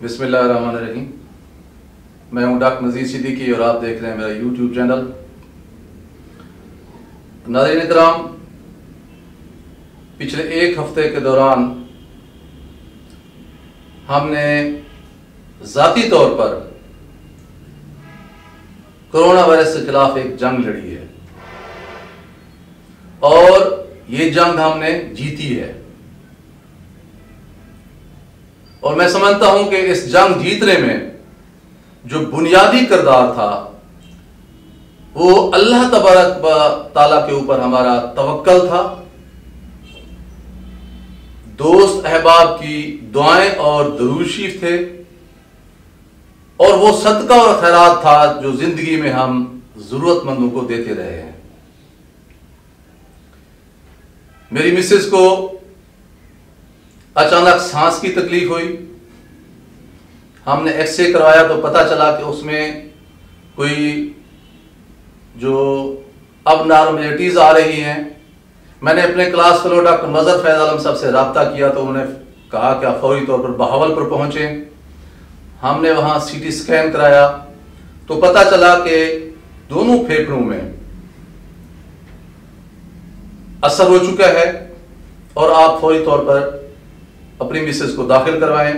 बिस्मिल्लाहिर्रहमानिर्रहीम। मैं हूं डॉक्टर नज़ीर सिद्दीकी और आप देख रहे हैं मेरा यूट्यूब चैनल। नाज़रीन इकराम, पिछले एक हफ्ते के दौरान हमने ज़ाती तौर पर कोरोना वायरस के खिलाफ एक जंग लड़ी है और ये जंग हमने जीती है। और मैं समझता हूं कि इस जंग जीतने में जो बुनियादी किरदार था वो अल्लाह तबारक व ताला के ऊपर हमारा तवक्कल था, दोस्त अहबाब की दुआएं और दुरूद शरीफ थे और वो सदका और खैरात था जो जिंदगी में हम जरूरतमंदों को देते रहे हैं। मेरी मिसेस को अचानक सांस की तकलीफ हुई। हमने एक्सरे करवाया तो पता चला कि उसमें कोई जो अबनॉर्मलिटीज आ रही हैं। मैंने अपने क्लास फेलो डॉक्टर मजहर फैज आलम साहब से रब्ता किया तो उन्होंने कहा कि आप फौरी तौर पर बहावलपुर पहुंचे। हमने वहां सीटी स्कैन कराया तो पता चला कि दोनों फेफड़ों में असर हो चुका है और आप फौरी तौर पर अपनी मिसेस को दाखिल करवाएं।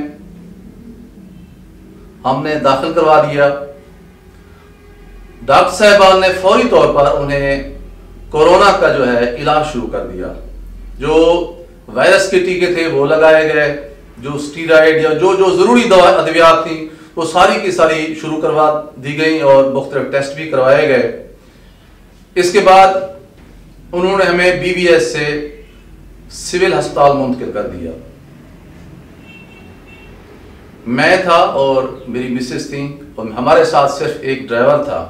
हमने दाखिल करवा दिया। डॉक्टर साहबान ने फौरी तौर पर उन्हें कोरोना का जो है इलाज शुरू कर दिया। जो वायरस के टीके थे वो लगाए गए, जो स्टीरॉयड या जो जो जरूरी दवा अद्वियात थी वो सारी की सारी शुरू करवा दी गई और मुख्तलिफ टेस्ट भी करवाए गए। इसके बाद उन्होंने हमें बीबीएस से सिविल अस्पताल मुंतकिल कर दिया। मैं था और मेरी मिसेस थी और हमारे साथ सिर्फ एक ड्राइवर था।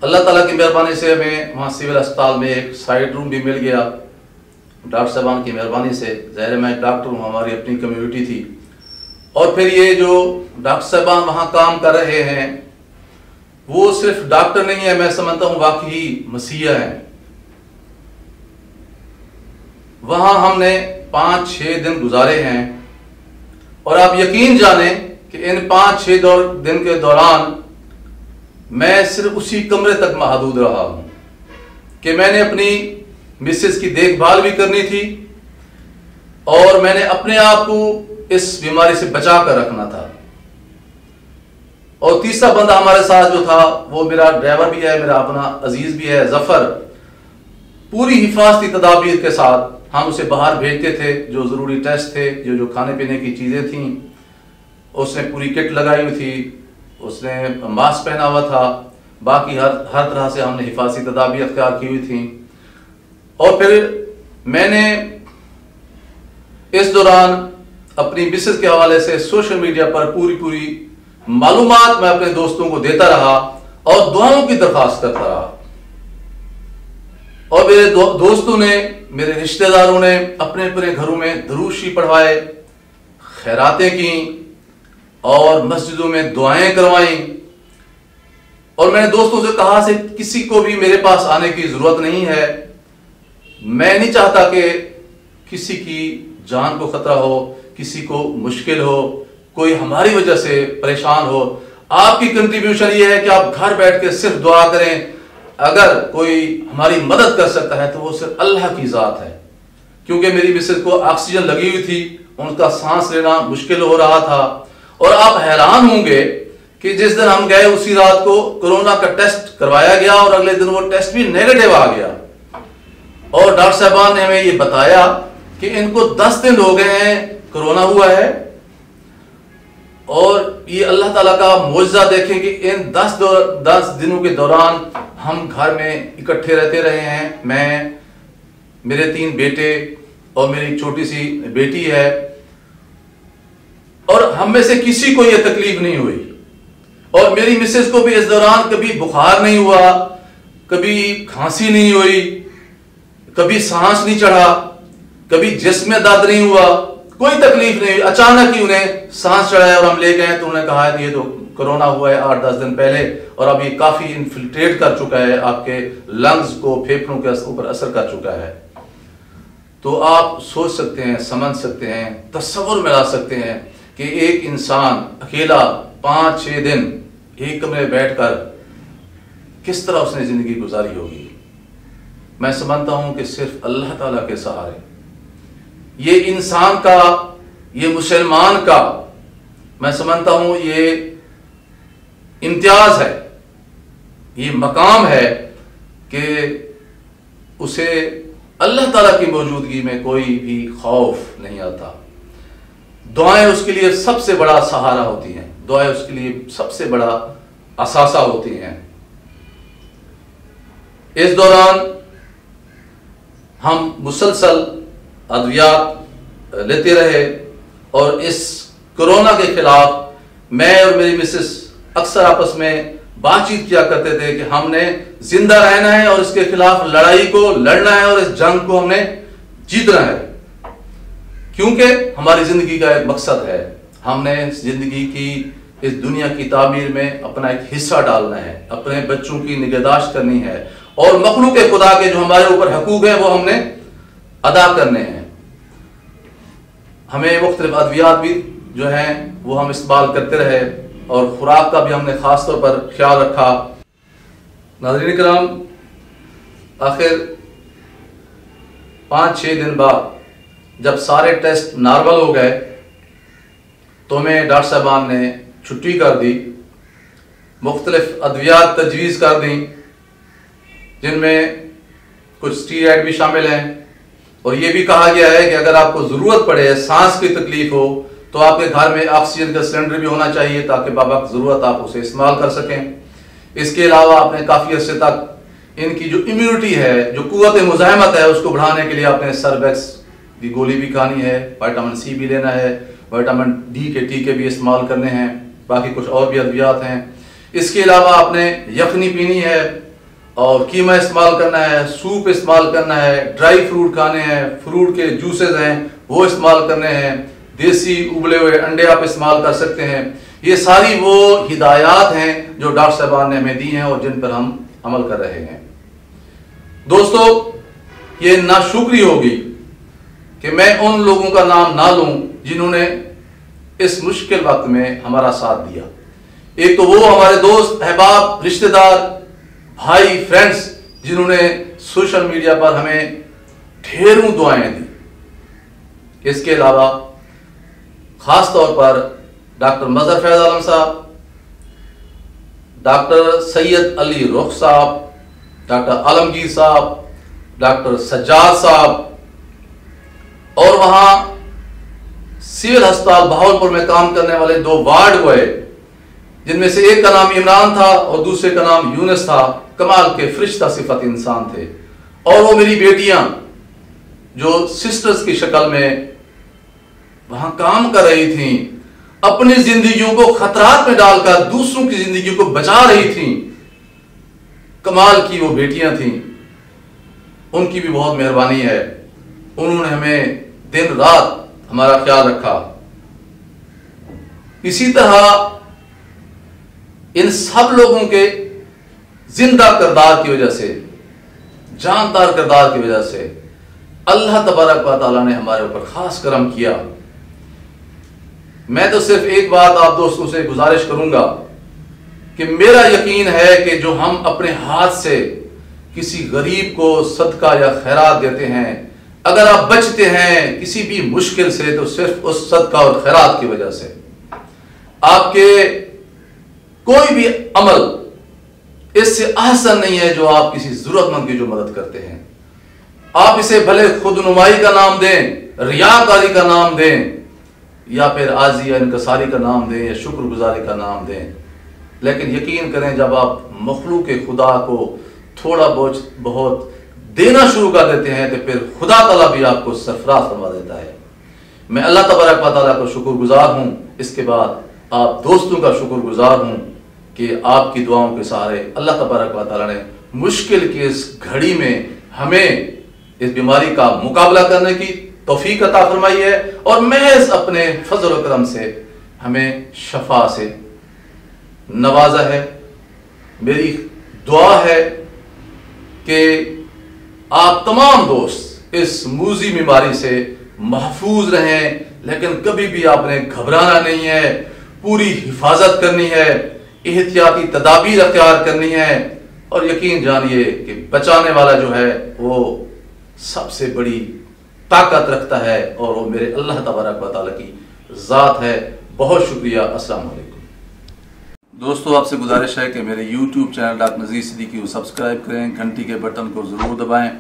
अल्लाह ताला की मेहरबानी से हमें वहाँ सिविल अस्पताल में एक साइड रूम भी मिल गया। डॉक्टर साहबान की मेहरबानी से, ज़ाहिर मैं डॉक्टर हूँ, हमारी अपनी कम्युनिटी थी। और फिर ये जो डॉक्टर साहबान वहाँ काम कर रहे हैं वो सिर्फ डॉक्टर नहीं है, मैं समझता हूँ वाकई मसीहा है। वहाँ हमने 5-6 दिन गुजारे हैं और आप यकीन जाने कि इन 5-6 दिन के दौरान मैं सिर्फ उसी कमरे तक महदूद रहा हूं कि मैंने अपनी मिसेस की देखभाल भी करनी थी और मैंने अपने आप को इस बीमारी से बचा कर रखना था। और तीसरा बंदा हमारे साथ जो था वो मेरा ड्राइवर भी है, मेरा अपना अजीज भी है, जफर। पूरी हिफाजती तदाबीर के साथ हम उसे बाहर भेजते थे। जो जरूरी टेस्ट थे, जो खाने पीने की चीजें थी, उसने पूरी किट लगाई हुई थी, उसने मास्क पहना हुआ था, बाकी हर तरह से हमने हिफाजती तदाबीर अख्तियार की हुई थी। और फिर मैंने इस दौरान अपनी मिसेस के हवाले से सोशल मीडिया पर पूरी मालूमात मैं अपने दोस्तों को देता रहा और दुआओं की दरख्वास्त करता रहा। और मेरे दोस्तों ने, मेरे रिश्तेदारों ने अपने अपने घरों में दुरूद शरीफ पढ़वाए, खैरातें की और मस्जिदों में दुआएं करवाई। और मैंने दोस्तों से कहा से किसी को भी मेरे पास आने की जरूरत नहीं है। मैं नहीं चाहता कि किसी की जान को खतरा हो, किसी को मुश्किल हो, कोई हमारी वजह से परेशान हो। आपकी कंट्रीब्यूशन ये है कि आप घर बैठ के सिर्फ दुआ करें। अगर कोई हमारी मदद कर सकता है तो वो सिर्फ अल्लाह की जात है। क्योंकि मेरी मिसेस को ऑक्सीजन लगी हुई थी, उनका सांस लेना मुश्किल हो रहा था। और आप हैरान होंगे कि जिस दिन हम गए उसी रात को कोरोना का टेस्ट करवाया गया और अगले दिन वो टेस्ट भी नेगेटिव आ गया। और डॉक्टर साहबान ने हमें ये बताया कि इनको 10 दिन हो गए हैं कोरोना हुआ है। और ये अल्लाह ताला का मौजज़ा देखें कि इन 10 दिनों के दौरान हम घर में इकट्ठे रहते रहे हैं। मैं, मेरे 3 बेटे और मेरी छोटी सी बेटी है और हम में से किसी को यह तकलीफ नहीं हुई। और मेरी मिसेस को भी इस दौरान कभी बुखार नहीं हुआ, कभी खांसी नहीं हुई, कभी सांस नहीं चढ़ा, कभी जिस्म में दर्द नहीं हुआ, कोई तकलीफ नहीं। अचानक ही उन्हें सांस चढ़ाया और हम ले गए तो उन्होंने कहा है ये तो कोरोना हुआ है 8-10 दिन पहले और अब ये काफी इन्फिल्ट्रेट कर चुका है, आपके लंग्स को, फेफड़ों के ऊपर असर कर चुका है। तो आप सोच सकते हैं, समझ सकते हैं, तस्वुर में ला सकते हैं कि एक इंसान अकेला 5-6 दिन एक कमरे में बैठकर किस तरह उसने जिंदगी गुजारी होगी। मैं समझता हूं कि सिर्फ अल्लाह ताला के सहारे ये इंसान का, ये मुसलमान का, मैं समझता हूं ये इम्तियाज है, ये मकाम है कि उसे अल्लाह ताला की मौजूदगी में कोई भी खौफ नहीं आता। दुआएं उसके लिए सबसे बड़ा सहारा होती हैं, दुआएं उसके लिए सबसे बड़ा असासा होती हैं। इस दौरान हम मुसलसल अद्वियात लेते रहे और इस कोरोना के खिलाफ मैं और मेरी मिसेस अक्सर आपस में बातचीत किया करते थे कि हमने जिंदा रहना है और इसके खिलाफ लड़ाई को लड़ना है और इस जंग को हमने जीतना है, क्योंकि हमारी जिंदगी का एक मकसद है। हमने जिंदगी की इस दुनिया की तामीर में अपना एक हिस्सा डालना है, अपने बच्चों की निगहदाश्त करनी है और मखलूक खुदा के जो हमारे ऊपर हकूक है वो हमने अदा करने हैं। हमें मुख्तलिफ अद्वियात भी जो हैं वो हम इस्तेमाल करते रहे और खुराक का भी हमने खास तौर पर ख्याल रखा। नाज़रीन किराम, आखिर 5-6 दिन बाद जब सारे टेस्ट नॉर्मल हो गए तो हमें डॉक्टर साहबान ने छुट्टी कर दी, मुख्तलिफ अद्वियात तजवीज़ कर दी जिनमें कुछ स्टीरॉयड भी शामिल हैं और ये भी कहा गया है कि अगर आपको ज़रूरत पड़े, सांस की तकलीफ हो, तो आपके घर में ऑक्सीजन का सिलेंडर भी होना चाहिए ताकि बावक्त ज़रूरत आप उसे इस्तेमाल कर सकें। इसके अलावा आपने काफ़ी अर्से तक इनकी जो इम्यूनिटी है, जो कुव्वत मुज़ाहमत है, उसको बढ़ाने के लिए आपने सरबैक्स की गोली भी खानी है, विटामिन सी भी लेना है, विटामिन डी के टीके भी इस्तेमाल करने हैं, बाकी कुछ और भी अद्वियात हैं। इसके अलावा आपने यखनी पीनी है और कीमा इस्तेमाल करना है, सूप इस्तेमाल करना है, ड्राई फ्रूट खाने हैं, फ्रूट के जूसेस हैं वो इस्तेमाल करने हैं, देसी उबले हुए अंडे आप इस्तेमाल कर सकते हैं। ये सारी वो हिदायत हैं जो डॉक्टर साहबान ने हमें दी हैं और जिन पर हम अमल कर रहे हैं। दोस्तों, ये नाशुक्री होगी कि मैं उन लोगों का नाम ना लूं जिन्होंने इस मुश्किल वक्त में हमारा साथ दिया। एक तो वो हमारे दोस्त, अहबाब, रिश्तेदार, भाई, फ्रेंड्स जिन्होंने सोशल मीडिया पर हमें ढेरों दुआएं दी। इसके अलावा खास तौर पर डॉक्टर मजहर फैज आलम साहब, डॉक्टर सैयद अली रुख साहब, डॉक्टर आलमगीर साहब, डॉक्टर सज्जाद साहब और वहां सिविल अस्पताल बहावलपुर में काम करने वाले 2 वार्ड बॉय, जिनमें से एक का नाम इमरान था और दूसरे का नाम यूनुस था, कमाल के फरिश्ता सिफत इंसान थे। और वो मेरी बेटियां जो सिस्टर्स की शक्ल में वहां काम कर रही थीं, अपनी जिंदगियों को खतरात में डालकर दूसरों की जिंदगी को बचा रही थीं, कमाल की वो बेटियां थीं। उनकी भी बहुत मेहरबानी है, उन्होंने हमें दिन रात हमारा ख्याल रखा। इसी तरह इन सब लोगों के जिंदा किरदार की वजह से, जानदार किरदार की वजह से अल्लाह तबारक व तआला ने हमारे ऊपर खास करम किया। मैं तो सिर्फ एक बात आप दोस्तों से गुजारिश करूंगा कि मेरा यकीन है कि जो हम अपने हाथ से किसी गरीब को सदका या खैरात देते हैं, अगर आप बचते हैं किसी भी मुश्किल से, तो सिर्फ उस सदका और खैरात की वजह से। आपके कोई भी अमल इससे आसान नहीं है जो आप किसी जरूरतमंद की जो मदद करते हैं। आप इसे भले खुदनुमाई का नाम दें, रियाकारी का नाम दें, या फिर आजी या इनकसारी का नाम दें, या शुक्रगुजारी का नाम दें, लेकिन यकीन करें जब आप मखलूक खुदा को थोड़ा बहुत देना शुरू कर देते हैं तो फिर खुदा ताला भी आपको सरफराज फरमा देता है। मैं अल्लाह तबारक व तआला को शुक्रगुजार हूँ, इसके बाद आप दोस्तों का शुक्रगुजार हूँ कि आपकी दुआओं के सहारे अल्लाह तबारक व तआला ने मुश्किल की इस घड़ी में हमें इस बीमारी का मुकाबला करने की तौफीक अता फरमाई है और महज अपने फजल व करम से हमें शफा से नवाजा है। मेरी दुआ है कि आप तमाम दोस्त इस मूजी बीमारी से महफूज रहें, लेकिन कभी भी आपने घबराना नहीं है, पूरी हिफाजत करनी है, एहतियाती तदाबीर अख्तियार करनी है और यकीन जानिए कि बचाने वाला जो है वो सबसे बड़ी ताकत रखता है और वो मेरे अल्लाह तबारक व तआला की ज़ात है। बहुत शुक्रिया। अस्सलाम वालेकुम। दोस्तों, आपसे गुजारिश है कि मेरे YouTube चैनल डॉक्टर नज़ीर सिद्दीकी को सब्सक्राइब करें, घंटी के बटन को ज़रूर दबाएं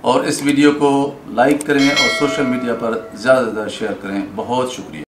और इस वीडियो को लाइक करें और सोशल मीडिया पर ज़्यादा से ज़्यादा शेयर करें। बहुत शुक्रिया।